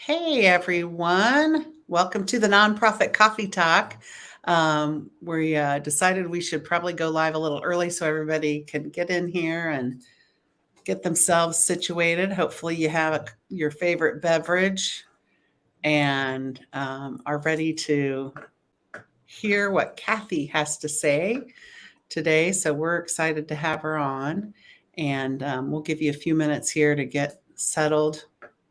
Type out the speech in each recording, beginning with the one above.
Hey everyone, welcome to the Nonprofit Coffee Talk. We decided we should probably go live a little early so everybody can get in here and get themselves situated. Hopefully, you have your favorite beverage and are ready to hear what Cathy has to say today. So, we're excited to have her on, and we'll give you a few minutes here to get settled.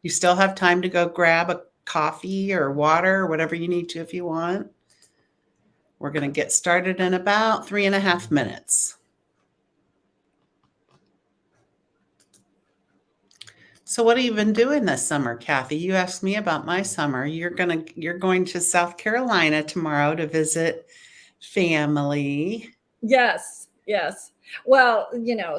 You still have time to go grab a coffee or water or whatever you need to if you want. We're going to get started in about 3.5 minutes. So what have you been doing this summer, Cathy? You asked me about my summer. You're going to South Carolina tomorrow to visit family. Yes. Well,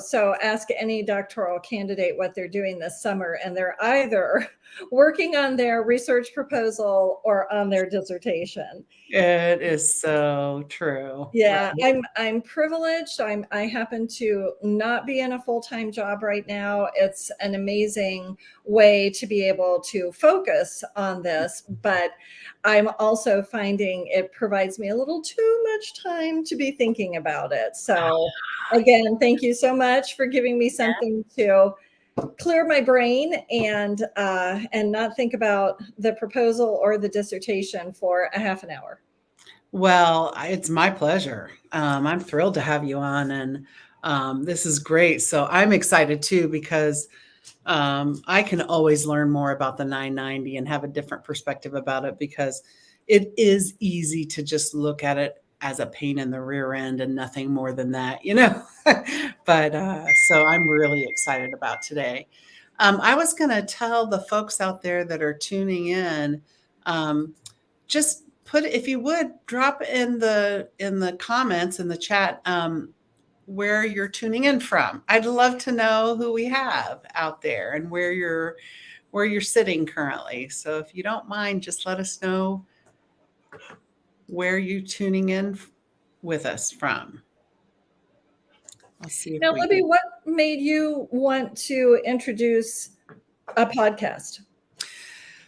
so ask any doctoral candidate what they're doing this summer, and they're either working on their research proposal or on their dissertation. It is so true. Yeah, I'm privileged. I happen to not be in a full-time job right now. It's an amazing way to be able to focus on this, but I'm also finding it provides me a little too much time to be thinking about it. So again, thank you so much for giving me something to clear my brain and not think about the proposal or the dissertation for a half an hour. Well, it's my pleasure. I'm thrilled to have you on, and this is great. So I'm excited too because I can always learn more about the 990 and have a different perspective about it because it is easy to just look at it as a pain in the rear end and nothing more than that, you know. But so I'm really excited about today. I was going to tell the folks out there that are tuning in, just put, if you would, drop in the comments in the chat where you're tuning in from. I'd love to know who we have out there and where you're sitting currently. So if you don't mind, just let us know where you're tuning in with us from. I'll see if Now, we Libby, can. what made you want to introduce a podcast?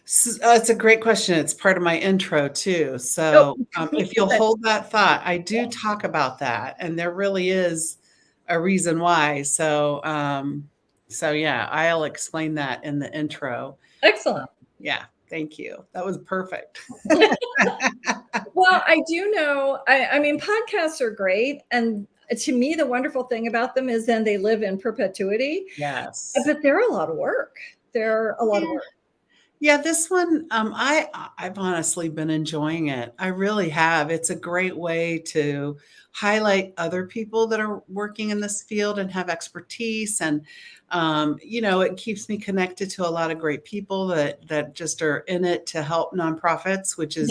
It's a great question. It's part of my intro too. So if you'll hold that thought, I do talk about that, and there really is a reason why. So yeah, I'll explain that in the intro. Excellent. Yeah, thank you. That was perfect. Well, I do know. I mean, podcasts are great, and to me, the wonderful thing about them is then they live in perpetuity. Yes, but they're a lot of work. They're a lot of work. Yeah, this one, I've honestly been enjoying it. I really have. It's a great way to highlight other people that are working in this field and have expertise. And, it keeps me connected to a lot of great people that just are in it to help nonprofits, which is,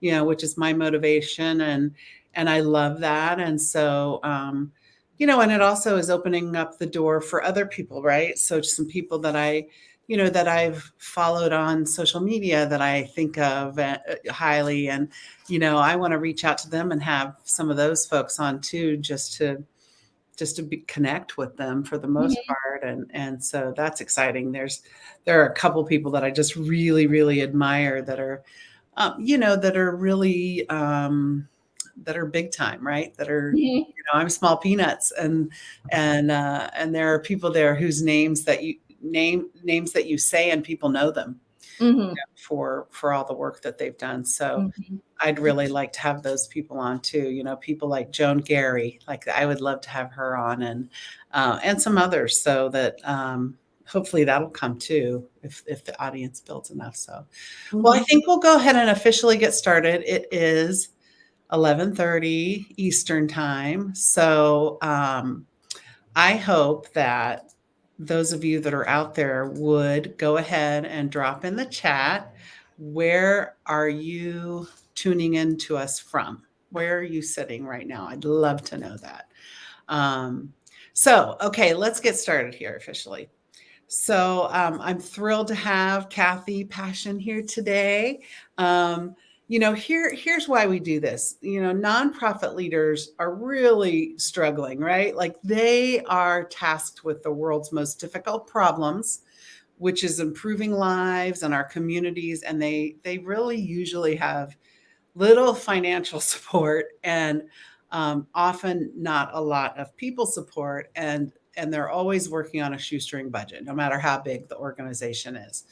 Yes. which is my motivation. And I love that. And so, and it also is opening up the door for other people, right? So some people that that I've followed on social media that I think of highly. And, I want to reach out to them and have some of those folks on too, just to connect with them for the most part. And so that's exciting. There are a couple people that I just really, really admire that are, that are really, that are big time, right? That are, I'm small peanuts, and there are people there whose names that you say and people know them for all the work that they've done. So I'd really like to have those people on too. People like Joan Gary, like I would love to have her on, and some others, so that hopefully that'll come too if the audience builds enough. So, well, I think we'll go ahead and officially get started. It is 11:30 Eastern time. So I hope that those of you that are out there would go ahead and drop in the chat. Where are you tuning in to us from? Where are you sitting right now? I'd love to know that. Okay, let's get started here officially. So I'm thrilled to have Cathy Paessun here today. Here's why we do this. Nonprofit leaders are really struggling, right? Like they are tasked with the world's most difficult problems, which is improving lives and our communities. And they really usually have little financial support and often not a lot of people support. And they're always working on a shoestring budget, no matter how big the organization is.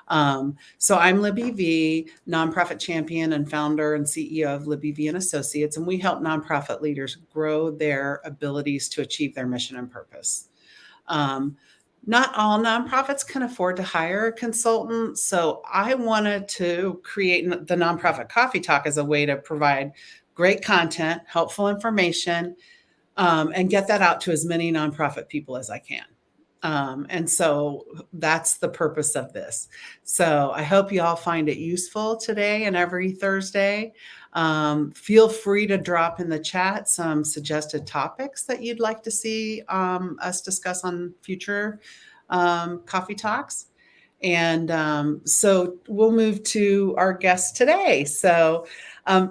So I'm Libby V, nonprofit champion and founder and CEO of Libby V and Associates, and we help nonprofit leaders grow their abilities to achieve their mission and purpose. Not all nonprofits can afford to hire a consultant, so I wanted to create the Nonprofit Coffee Talk as a way to provide great content, helpful information, and get that out to as many nonprofit people as I can. And so that's the purpose of this. So I hope you all find it useful today and every Thursday. Feel free to drop in the chat some suggested topics that you'd like to see us discuss on future coffee talks. And so we'll move to our guest today. So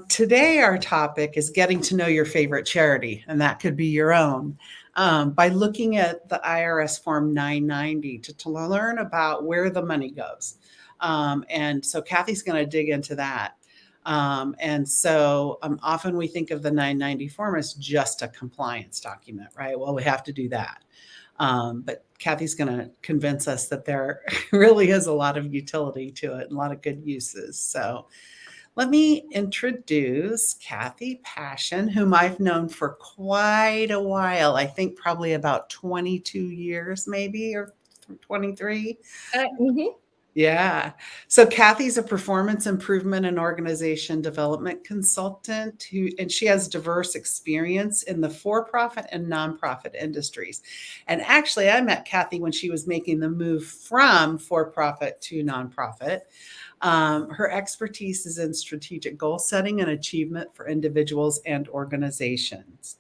today our topic is getting to know your favorite charity, and that could be your own. By looking at the IRS Form 990 to learn about where the money goes. And so Cathy's going to dig into that. And so often we think of the 990 form as just a compliance document, right? Well, we have to do that. But Cathy's going to convince us that there really is a lot of utility to it and a lot of good uses. So let me introduce Cathy Paessun, whom I've known for quite a while. I think probably about 22 years, maybe, or 23. Yeah. So Cathy's a performance improvement and organization development consultant and she has diverse experience in the for-profit and nonprofit industries. And actually, I met Cathy when she was making the move from for-profit to nonprofit. Her expertise is in strategic goal setting and achievement for individuals and organizations.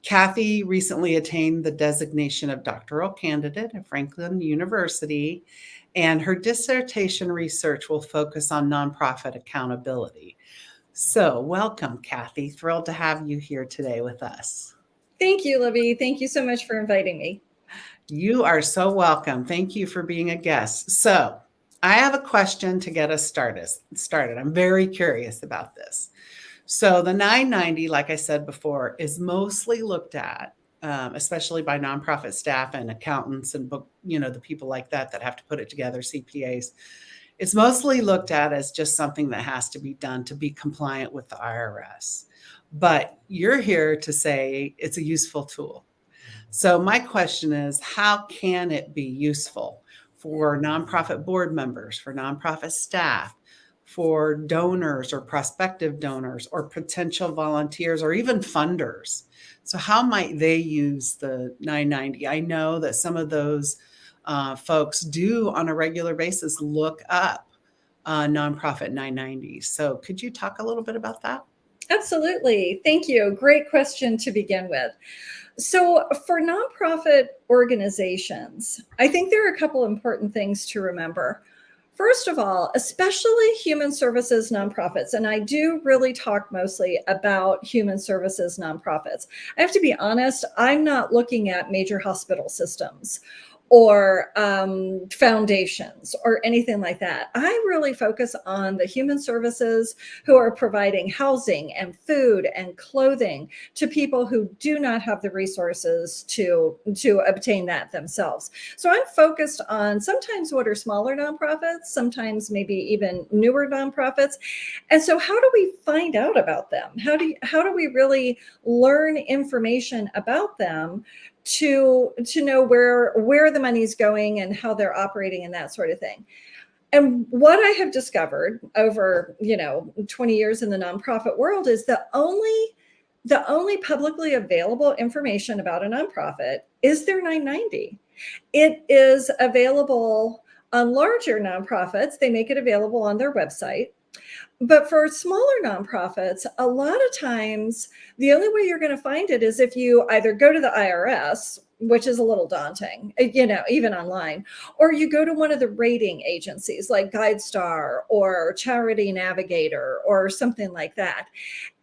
Cathy recently attained the designation of Doctoral Candidate at Franklin University, and her dissertation research will focus on nonprofit accountability. So welcome, Cathy. Thrilled to have you here today with us. Thank you, Libby. Thank you so much for inviting me. You are so welcome. Thank you for being a guest. So I have a question to get us started. I'm very curious about this. So the 990, like I said before, is mostly looked at, especially by nonprofit staff and accountants and the people like that have to put it together, CPAs. It's mostly looked at as just something that has to be done to be compliant with the IRS. But you're here to say it's a useful tool. So my question is, how can it be useful for nonprofit board members, for nonprofit staff, for donors or prospective donors or potential volunteers or even funders? So how might they use the 990? I know that some of those folks do on a regular basis look up nonprofit 990. So could you talk a little bit about that? Absolutely. Thank you. Great question to begin with. So for nonprofit organizations, I think there are a couple important things to remember. First of all, especially human services nonprofits, and I do really talk mostly about human services nonprofits. I have to be honest, I'm not looking at major hospital systems or foundations or anything like that. I really focus on the human services who are providing housing and food and clothing to people who do not have the resources to obtain that themselves. So I'm focused on sometimes what are smaller nonprofits, sometimes maybe even newer nonprofits. And so how do we find out about them? How do we really learn information about them to know where the money's going and how they're operating and that sort of thing? And what I have discovered over 20 years in the nonprofit world is the only publicly available information about a nonprofit is their 990. It is available on larger nonprofits. They make it available on their website. But for smaller nonprofits, a lot of times, the only way you're going to find it is if you either go to the IRS, which is a little daunting, even online, or you go to one of the rating agencies like GuideStar or Charity Navigator or something like that.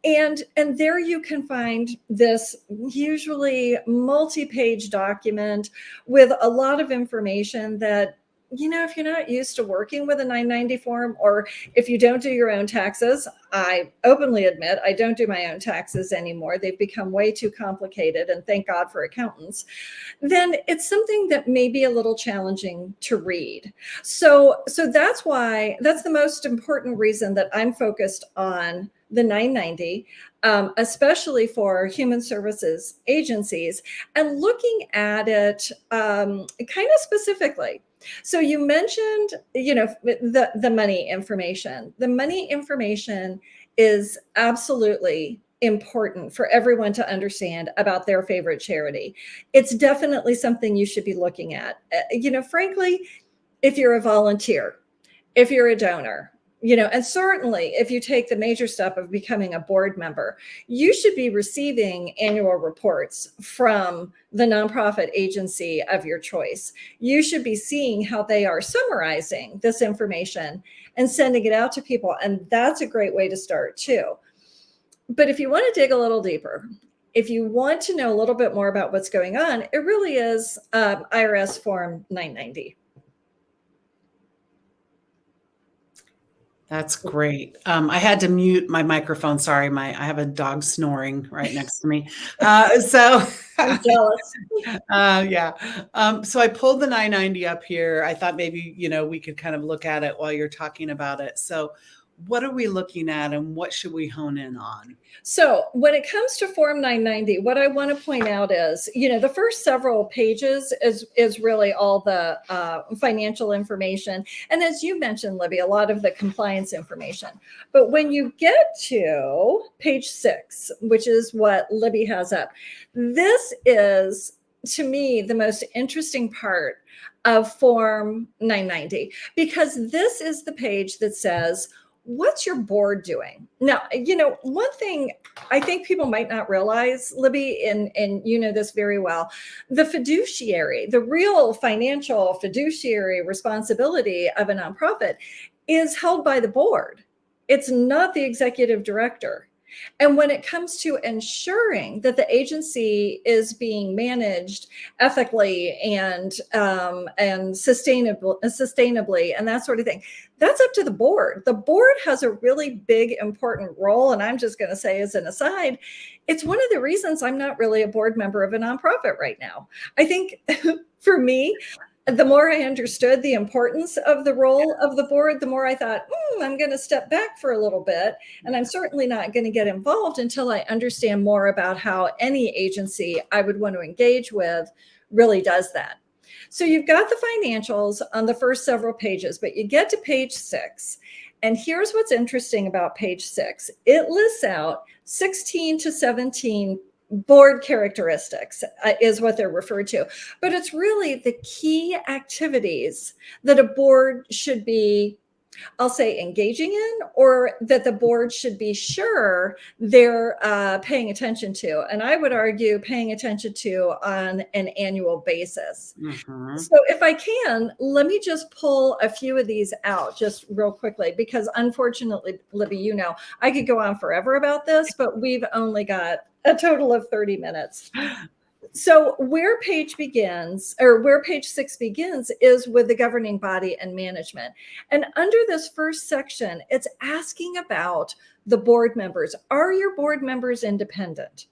And there you can find this usually multi-page document with a lot of information that if you're not used to working with a 990 form, or if you don't do your own taxes, I openly admit I don't do my own taxes anymore. They've become way too complicated, and thank God for accountants. Then it's something that may be a little challenging to read. So that's the most important reason that I'm focused on the 990, especially for human services agencies, and looking at it kind of specifically. So you mentioned, the money information. The money information is absolutely important for everyone to understand about their favorite charity. It's definitely something you should be looking at. Frankly, if you're a volunteer, if you're a donor, and certainly if you take the major step of becoming a board member, you should be receiving annual reports from the nonprofit agency of your choice. You should be seeing how they are summarizing this information and sending it out to people. And that's a great way to start too. But if you want to dig a little deeper, if you want to know a little bit more about what's going on, it really is IRS Form 990. That's great. I had to mute my microphone. Sorry, I have a dog snoring right next to me. So I'm jealous. yeah. So I pulled the 990 up here. I thought maybe, we could kind of look at it while you're talking about it. So what are we looking at and what should we hone in on? So when it comes to Form 990, what I want to point out is, the first several pages is really all the financial information. And as you mentioned, Libby, a lot of the compliance information. But when you get to page 6, which is what Libby has up, this is, to me, the most interesting part of Form 990, because this is the page that says, what's your board doing? Now, one thing I think people might not realize, Libby, and you know this very well, the fiduciary, the real financial fiduciary responsibility of a nonprofit is held by the board. It's not the executive director. And when it comes to ensuring that the agency is being managed ethically and sustainably and that sort of thing, that's up to the board. The board has a really big, important role. And I'm just going to say, as an aside, it's one of the reasons I'm not really a board member of a nonprofit right now. I think for me, the more I understood the importance of the role of the board, the more I thought, I'm going to step back for a little bit. And I'm certainly not going to get involved until I understand more about how any agency I would want to engage with really does that. So you've got the financials on the first several pages, but you get to page 6. And here's what's interesting about page 6. It lists out 16 to 17 board characteristics is what they're referred to. But it's really the key activities that a board should be, I'll say, engaging in, or that the board should be sure they're paying attention to. And I would argue paying attention to on an annual basis. Mm-hmm. So if I can, let me just pull a few of these out just real quickly, because unfortunately, Libby, I could go on forever about this, but we've only got a total of 30 minutes. So where page 6 begins is with the governing body and management. And under this first section, it's asking about the board members. Are your board members independent?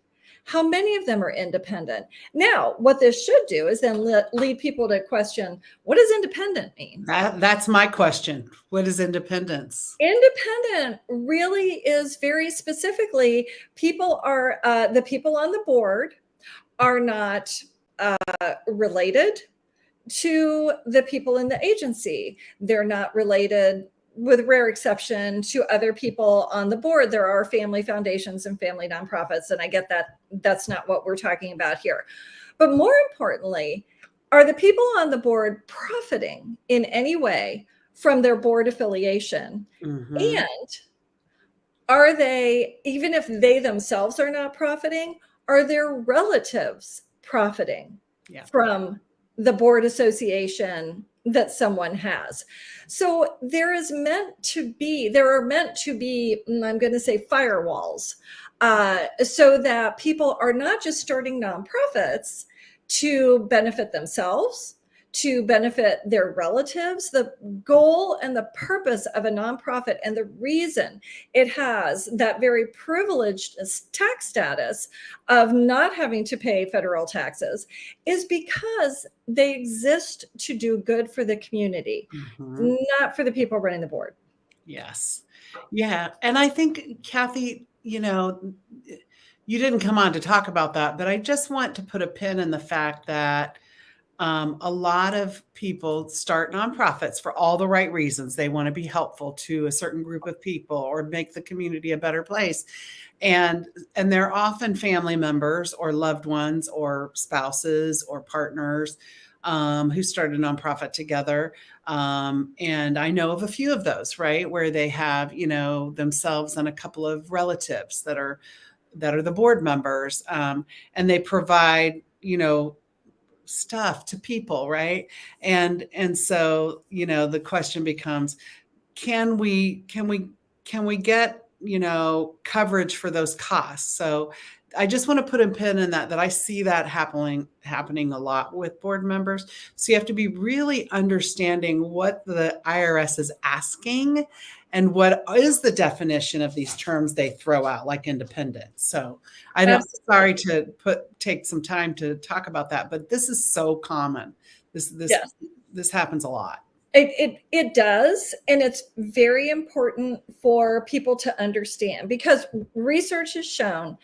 How many of them are independent? Now, what this should do is then lead people to question, what does independent mean? That's my question. What is independence? Independent really is very specifically, the people on the board are not related to the people in the agency. They're not related, with rare exception, to other people on the board. There are family foundations and family nonprofits, and I get that that's not what we're talking about here. But more importantly, are the people on the board profiting in any way from their board affiliation? Mm-hmm. And are they, even if they themselves are not profiting, are their relatives profiting from the board association that someone has? So there are meant to be, I'm going to say, firewalls, so that people are not just starting nonprofits to benefit themselves, to benefit their relatives. The goal and the purpose of a nonprofit and the reason it has that very privileged tax status of not having to pay federal taxes is because they exist to do good for the community, not for the people running the board. Yes. Yeah. And I think, Cathy, you didn't come on to talk about that, but I just want to put a pin in the fact that a lot of people start nonprofits for all the right reasons. They want to be helpful to a certain group of people or make the community a better place. And they're often family members or loved ones or spouses or partners who started a nonprofit together. And I know of a few of those, right, where they have, themselves and a couple of relatives that are the board members, and they provide, stuff to people, right? And so, the question becomes, can we get, coverage for those costs? So I just want to put a pin in that I see that happening a lot with board members. So you have to be really understanding what the IRS is asking and what is the definition of these terms they throw out, like independent. So I don't, sorry to take some time to talk about that, but this is so common. This happens a lot. It does. And it's very important for people to understand, because research has shown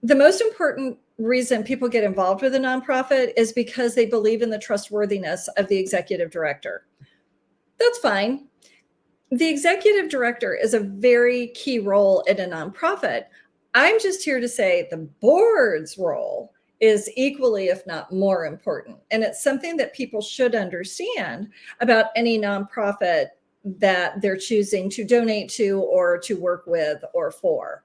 the most important reason people get involved with a nonprofit is because they believe in the trustworthiness of the executive director. That's fine. The executive director is a very key role in a nonprofit. I'm just here to say the board's role is equally, if not more important. And it's something that people should understand about any nonprofit that they're choosing to donate to or to work with or for.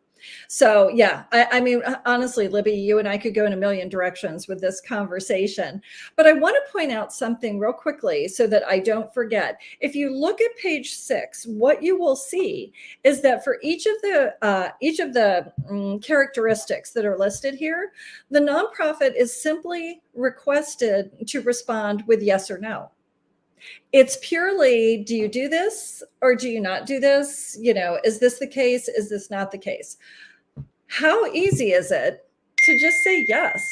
So yeah, I mean, honestly, Libby, you and I could go in a million directions with this conversation, but I want to point out something real quickly so that I don't forget. If you look at page 6, what you will see is that for each of the characteristics that are listed here, the nonprofit is simply requested to respond with yes or no. It's purely, do you do this or do you not do this? Is this the case? Is this not the case? How easy is it to just say yes?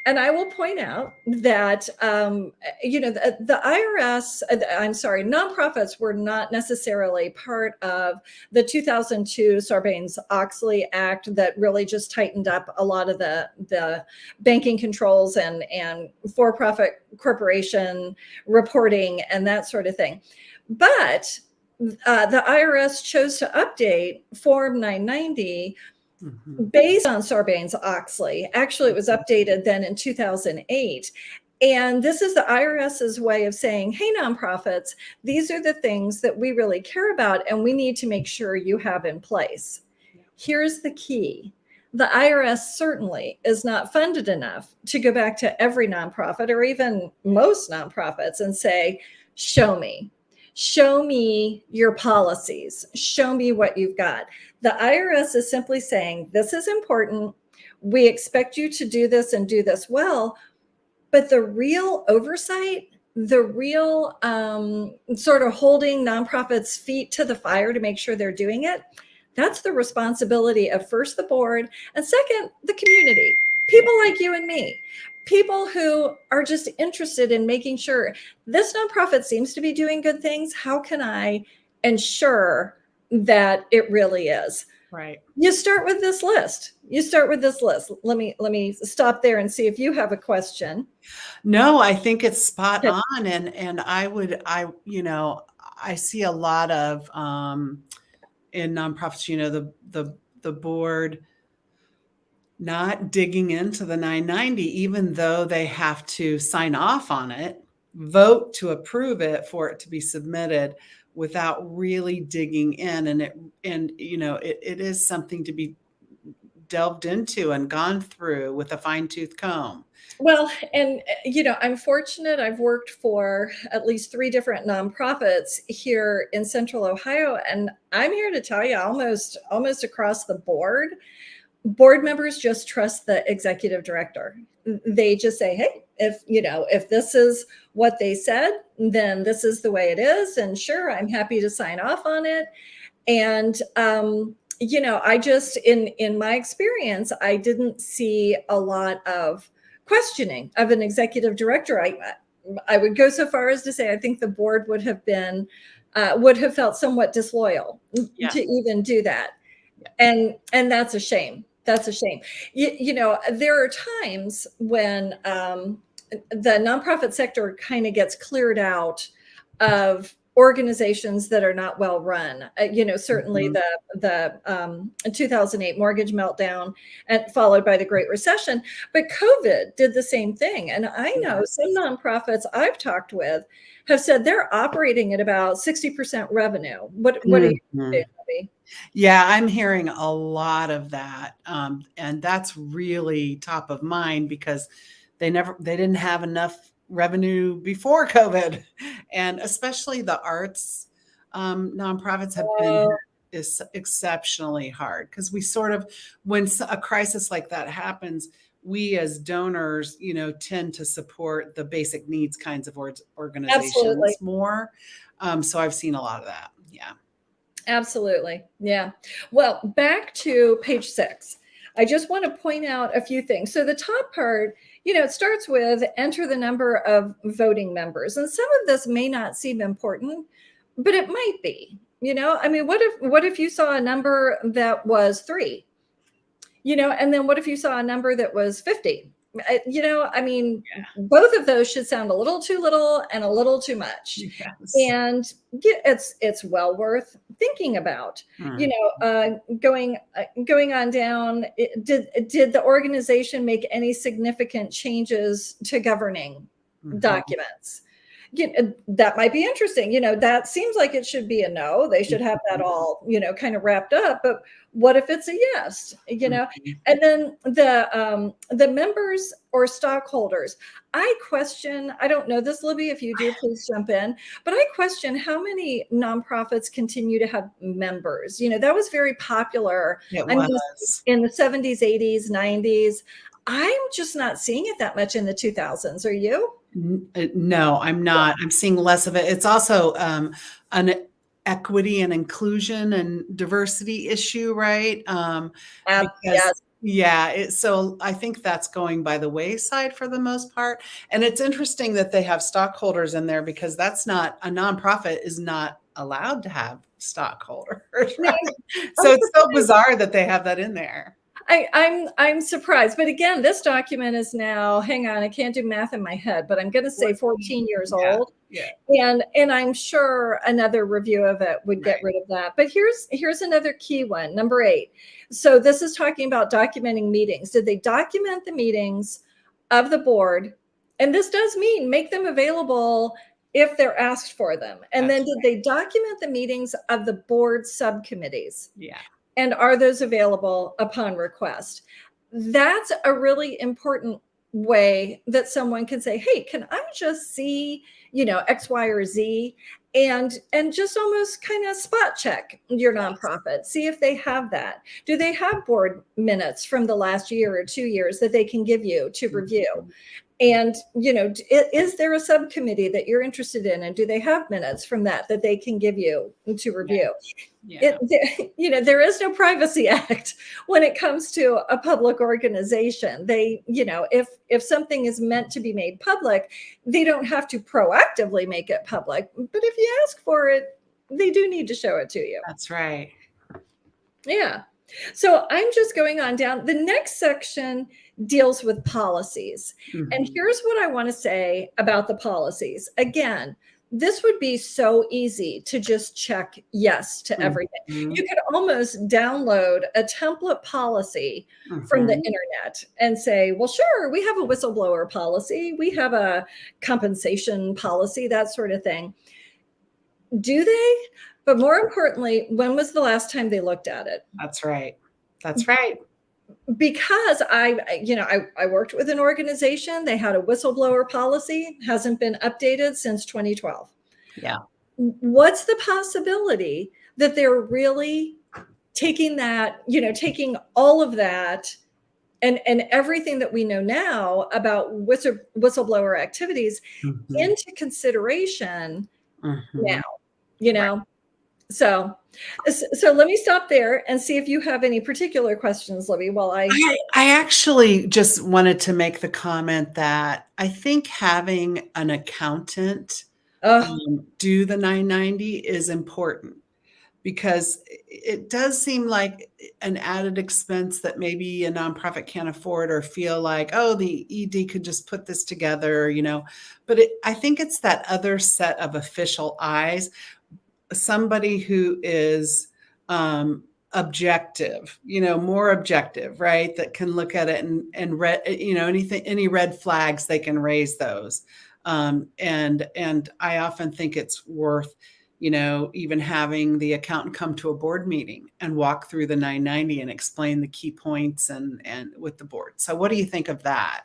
And I will point out that, the IRS, I'm sorry, nonprofits were not necessarily part of the 2002 Sarbanes-Oxley Act that really just tightened up a lot of the banking controls and for-profit corporation reporting and that sort of thing. But the IRS chose to update Form 990 based on Sarbanes-Oxley. Actually, it was updated then in 2008. And this is the IRS's way of saying, hey, nonprofits, these are the things that we really care about and we need to make sure you have in place. Here's the key. The IRS certainly is not funded enough to go back to every nonprofit or even most nonprofits and say, show me your policies, show me what you've got. The IRS is simply saying, this is important. We expect you to do this and do this well. But the real oversight, the real sort of holding nonprofits' feet to the fire to make sure they're doing it, that's the responsibility of first the board and second, the community, people like you and me. People who are just interested in making sure this nonprofit seems to be doing good things. How can I ensure that it really is? Right. You start with this list. Let me stop there and see if you have a question. No, I think it's spot on. And I see a lot of in nonprofits, the board not digging into the 990, even though they have to sign off on it, vote to approve it for it to be submitted without really digging in. And it is something to be delved into and gone through with a fine-tooth comb. Well, and I'm fortunate. I've worked for at least 3 different nonprofits here in Central Ohio, and I'm here to tell you, almost across the board members just trust the executive director. they just say, hey, if this is what they said, then this is the way it is. And sure, I'm happy to sign off on it. And, I just, in my experience, I didn't see a lot of questioning of an executive director. I would go so far as to say, I think the board would have felt somewhat disloyal to even do that. And that's a shame. That's a shame. There are times when the nonprofit sector kind of gets cleared out of organizations that are not well run. Certainly the 2008 mortgage meltdown, and followed by the Great Recession. But COVID did the same thing. And I know some nonprofits I've talked with have said they're operating at about 60% revenue. What do you think, Debbie? Yeah, I'm hearing a lot of that. And that's really top of mind because they didn't have enough revenue before COVID. And especially the arts nonprofits have been is exceptionally hard because we sort of, when a crisis like that happens, we as donors, tend to support the basic needs kinds of organizations more. So I've seen a lot of that. Yeah. Absolutely. Yeah. Well, back to page 6. I just want to point out a few things. So the top part, it starts with enter the number of voting members. And some of this may not seem important, but it might be. What if you saw a number that was 3? And then what if you saw a number that was 50? Both of those should sound a little too little and a little too much. Yes. And it's well worth thinking about. Going on down, did the organization make any significant changes to governing documents? That might be interesting. That seems like it should be a no. They should have that all, kind of wrapped up. But what if it's a yes? And then the members or stockholders, I question, I don't know this, Libby, if you do, please jump in, but I question how many nonprofits continue to have members. That was very popular. In the 70s, 80s, 90s. I'm just not seeing it that much in the 2000s. Are you? No, I'm not. I'm seeing less of it. It's also an equity and inclusion and diversity issue, right? Yes. So I think that's going by the wayside for the most part. And it's interesting that they have stockholders in there because that's not, a nonprofit is not allowed to have stockholders, right? So it's so bizarre that they have that in there. I'm surprised, but again, this document is now, hang on, I can't do math in my head, but I'm going to say 14 years old. Yeah. And I'm sure another review of it would get rid of that. But here's another key one, number 8. So this is talking about documenting meetings. Did they document the meetings of the board? And this does mean make them available if they're asked for them. And then did they document the meetings of the board subcommittees? Yeah. And are those available upon request? That's a really important way that someone can say, hey, can I just see, X, Y, or Z? And just almost kind of spot check your nonprofit, see if they have that. Do they have board minutes from the last year or 2 years that they can give you to review? And, is there a subcommittee that you're interested in? And do they have minutes from that they can give you to review? Yeah. There is no Privacy Act when it comes to a public organization. They, if something is meant to be made public, they don't have to proactively make it public. But if you ask for it, they do need to show it to you. That's right. Yeah. So I'm just going on down. The next section deals with policies. And here's what I want to say about the policies. Again, this would be so easy to just check yes to everything. You could almost download a template policy from the internet and say, well, sure, we have a whistleblower policy. We have a compensation policy, that sort of thing. Do they? But more importantly, when was the last time they looked at it? That's right. That's right. Because I worked with an organization, they had a whistleblower policy, hasn't been updated since 2012. Yeah. What's the possibility that they're really taking that, taking all of that and everything that we know now about whistleblower activities into consideration now, Right. So let me stop there and see if you have any particular questions, Libby, while I actually just wanted to make the comment that I think having an accountant do the 990 is important, because it does seem like an added expense that maybe a nonprofit can't afford, or feel like, oh, the ED could just put this together, But I think it's that other set of official eyes, somebody who is objective, more objective, right? That can look at it and any red flags, they can raise those. And I often think it's worth, even having the accountant come to a board meeting and walk through the 990 and explain the key points and with the board. So what do you think of that?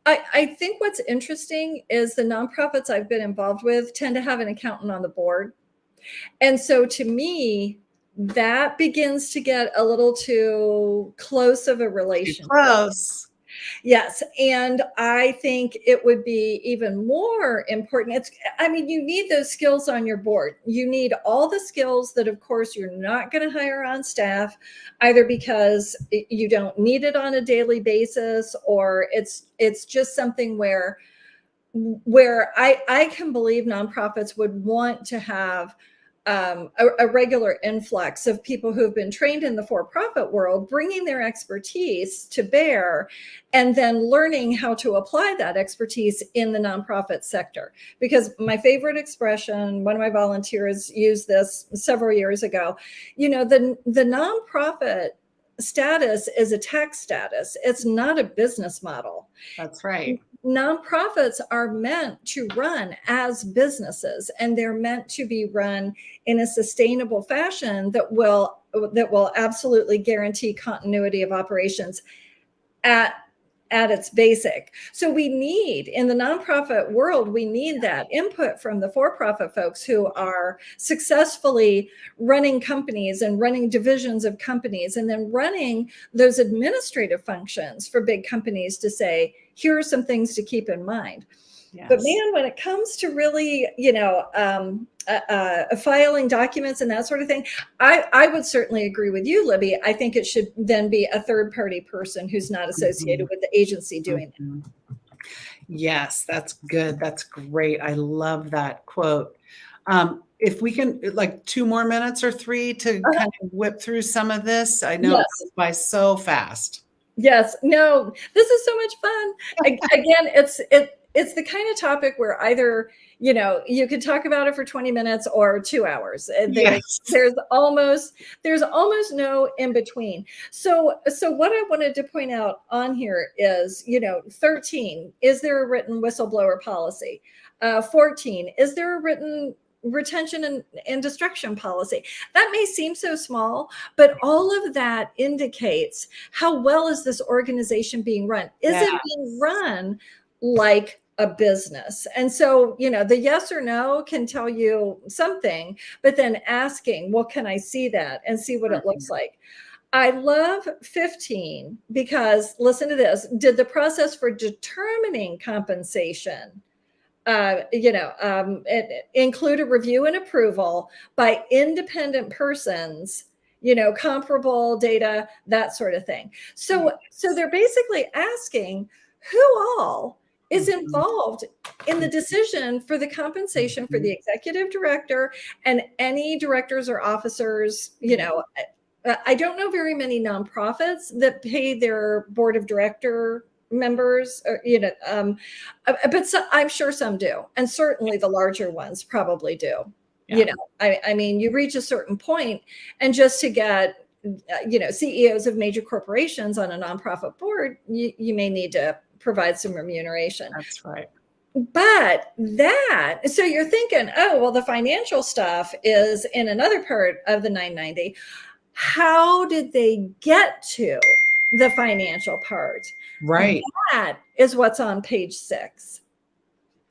I think what's interesting is the nonprofits I've been involved with tend to have an accountant on the board. And so to me, that begins to get a little too close of a relationship. Too close. Yes. And I think it would be even more important. You need those skills on your board. You need all the skills that, of course, you're not going to hire on staff, either because you don't need it on a daily basis, or it's just something where I can believe nonprofits would want to have a regular influx of people who have been trained in the for-profit world, bringing their expertise to bear, and then learning how to apply that expertise in the nonprofit sector. Because my favorite expression, one of my volunteers used this several years ago, the nonprofit status is a tax status. It's not a business model. That's right. Nonprofits are meant to run as businesses, and they're meant to be run in a sustainable fashion that will absolutely guarantee continuity of operations at its basic. So we need, in the nonprofit world, we need that input from the for-profit folks who are successfully running companies and running divisions of companies, and then running those administrative functions for big companies to say, here are some things to keep in mind. Yes. But man, when it comes to really, filing documents and that sort of thing, I would certainly agree with you, Libby. I think it should then be a third-party person who's not associated with the agency doing it. Yes, that's good. That's great. I love that quote. If we can, like 2 more minutes or 3 to kind of whip through some of this. I know it goes by so fast. Yes. No, this is so much fun. Again, it's the kind of topic where either, you could talk about it for 20 minutes or 2 hours. There's almost no in between. So what I wanted to point out on here is, 13, is there a written whistleblower policy? 14, is there a written retention and destruction policy? That may seem so small, but all of that indicates how well is this organization being run? Is it being run like a business? And so, the yes or no can tell you something, but then asking, well, can I see that and see what it looks like? I love 15 because, listen to this, did the process for determining compensation include a review and approval by independent persons, comparable data, that sort of thing. So they're basically asking who all is involved in the decision for the compensation for the executive director and any directors or officers. I don't know very many nonprofits that pay their board of director members, or, but I'm sure some do, and certainly the larger ones probably do. You reach a certain point, and just to get CEOs of major corporations on a nonprofit board, you may need to provide some remuneration. That's right. But so you're thinking, oh, well, the financial stuff is in another part of the 990. How did they get to the financial part? Right. That is what's on page 6.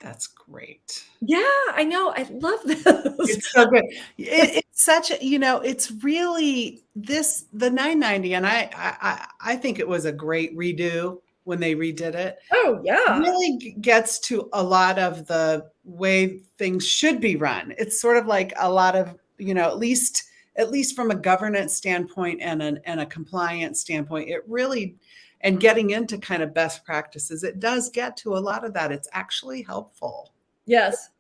That's great. Yeah, I know. I love this. It's so good. It's such a, it's really the 990, and I think it was a great redo when they redid it. Oh, yeah. Really gets to a lot of the way things should be run. It's sort of like a lot of, at least from a governance standpoint and a compliance standpoint, it really, and getting into kind of best practices, it does get to a lot of that. It's actually helpful. Yes.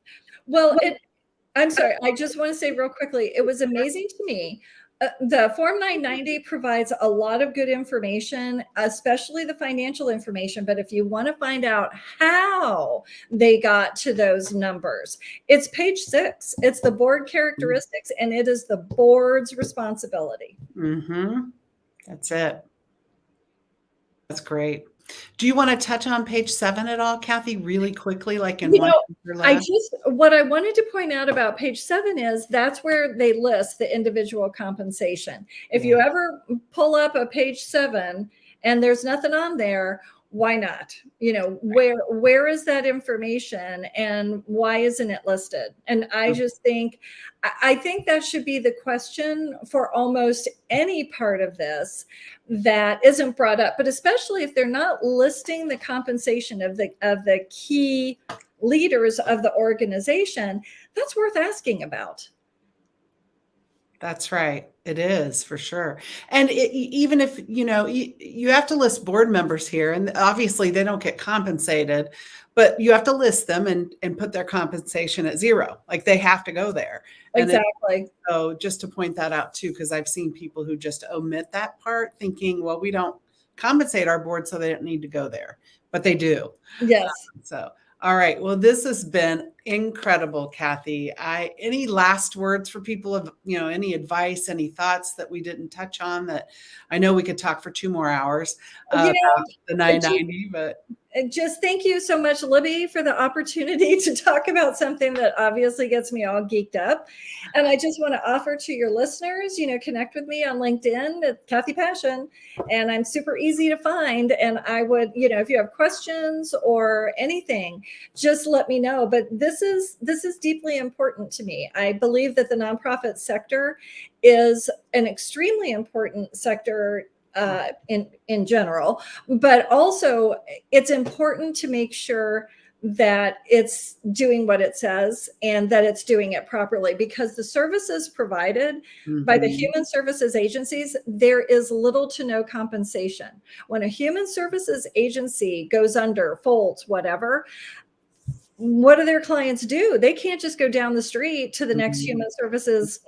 Well, I'm sorry. I just want to say real quickly, it was amazing to me. The Form 990 provides a lot of good information, especially the financial information. But if you want to find out how they got to those numbers, it's page 6. It's the board characteristics, and it is the board's responsibility. Mm-hmm. That's it. That's great. Do you want to touch on page 7 at all, Cathy, really quickly, like in one last? What I wanted to point out about page 7 is that's where they list the individual compensation. If you ever pull up a page 7 and there's nothing on there, why not? Where is that information and why isn't it listed? And I just think that should be the question for almost any part of this that isn't brought up, but especially if they're not listing the compensation of the key leaders of the organization, that's worth asking about. That's right. It is, for sure. And even if, you have to list board members here, and obviously they don't get compensated, but you have to list them and put their compensation at 0. Like, they have to go there. Exactly. So just to point that out too, because I've seen people who just omit that part thinking, well, we don't compensate our board, so they don't need to go there, but they do. Yes. So, all right. Well, this has been incredible, Cathy. Any last words for people of, any advice, any thoughts that we didn't touch on that I know we could talk for 2 more hours about the 990, but just thank you so much, Libby, for the opportunity to talk about something that obviously gets me all geeked up. And I just want to offer to your listeners, connect with me on LinkedIn at Cathy Paessun, and I'm super easy to find. And I would, if you have questions or anything, just let me know. But this is deeply important to me. I believe that the nonprofit sector is an extremely important sector in general, but also it's important to make sure that it's doing what it says and that it's doing it properly, because the services provided by the human services agencies, there is little to no compensation. When a human services agency goes under, folds, whatever, what do their clients do? They can't just go down the street to the next human services,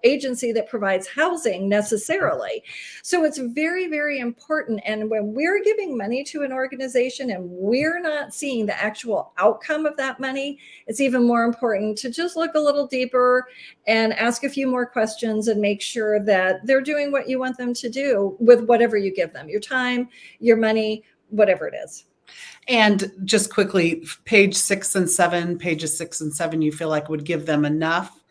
agency that provides housing necessarily. So it's very, very important. And when we're giving money to an organization and we're not seeing the actual outcome of that money, it's even more important to just look a little deeper and ask a few more questions and make sure that they're doing what you want them to do with whatever you give them, your time, your money, whatever it is. And just quickly, pages 6 and 7, you feel like would give them enough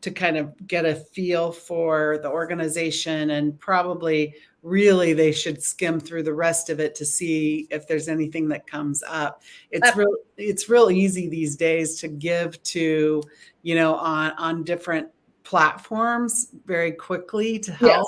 to kind of get a feel for the organization, and probably really they should skim through the rest of it to see if there's anything that comes up. It's real easy these days to give to, on different platforms very quickly to help.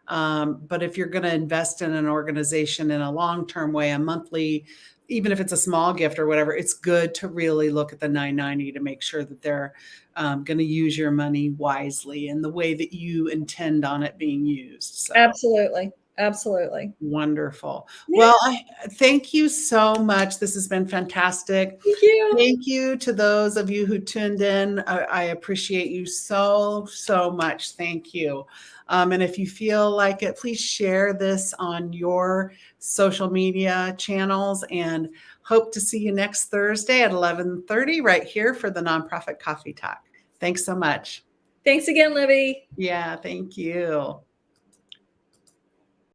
Yes. But if you're going to invest in an organization in a long-term way, a monthly, even if it's a small gift or whatever, it's good to really look at the 990 to make sure that they're going to use your money wisely in the way that you intend on it being used. So. Absolutely. Absolutely. Wonderful. Yeah. Well, thank you so much. This has been fantastic. Thank you. Thank you to those of you who tuned in. I appreciate you so, so much. Thank you. And if you feel like it, please share this on your social media channels, and hope to see you next Thursday at 11:30 right here for the Nonprofit Coffee Talk. Thanks so much. Thanks again, Libby. Yeah, thank you.